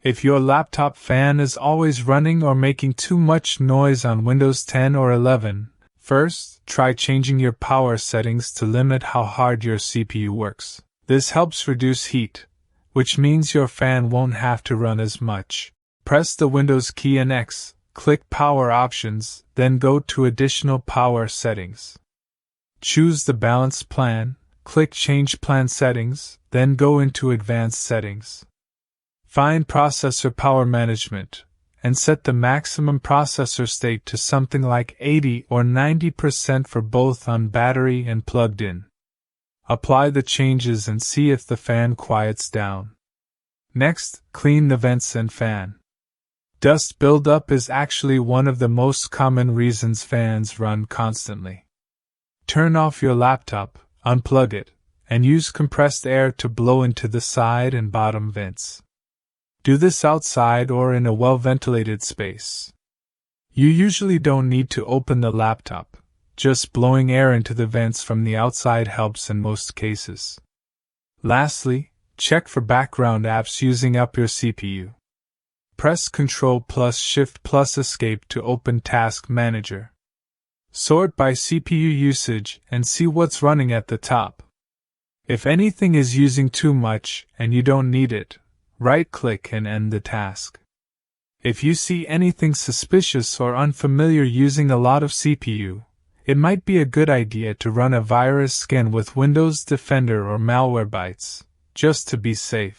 If your laptop fan is always running or making too much noise on Windows 10 or 11, first, try changing your power settings to limit how hard your CPU works. This helps reduce heat, which means your fan won't have to run as much. Press the Windows key and X, click Power Options, then go to Additional Power Settings. Choose the Balanced Plan, click Change Plan Settings, then go into Advanced Settings. Find Processor Power Management, and set the maximum processor state to something like 80 or 90% for both on battery and plugged in. Apply the changes and see if the fan quiets down. Next, clean the vents and fan. Dust buildup is actually one of the most common reasons fans run constantly. Turn off your laptop, unplug it, and use compressed air to blow into the side and bottom vents. Do this outside or in a well-ventilated space. You usually don't need to open the laptop, just blowing air into the vents from the outside helps in most cases. Lastly, check for background apps using up your CPU. Press Ctrl plus Shift plus Escape to open Task Manager. Sort by CPU usage and see what's running at the top. If anything is using too much and you don't need it, right-click and end the task. If you see anything suspicious or unfamiliar using a lot of CPU, it might be a good idea to run a virus scan with Windows Defender or Malwarebytes, just to be safe.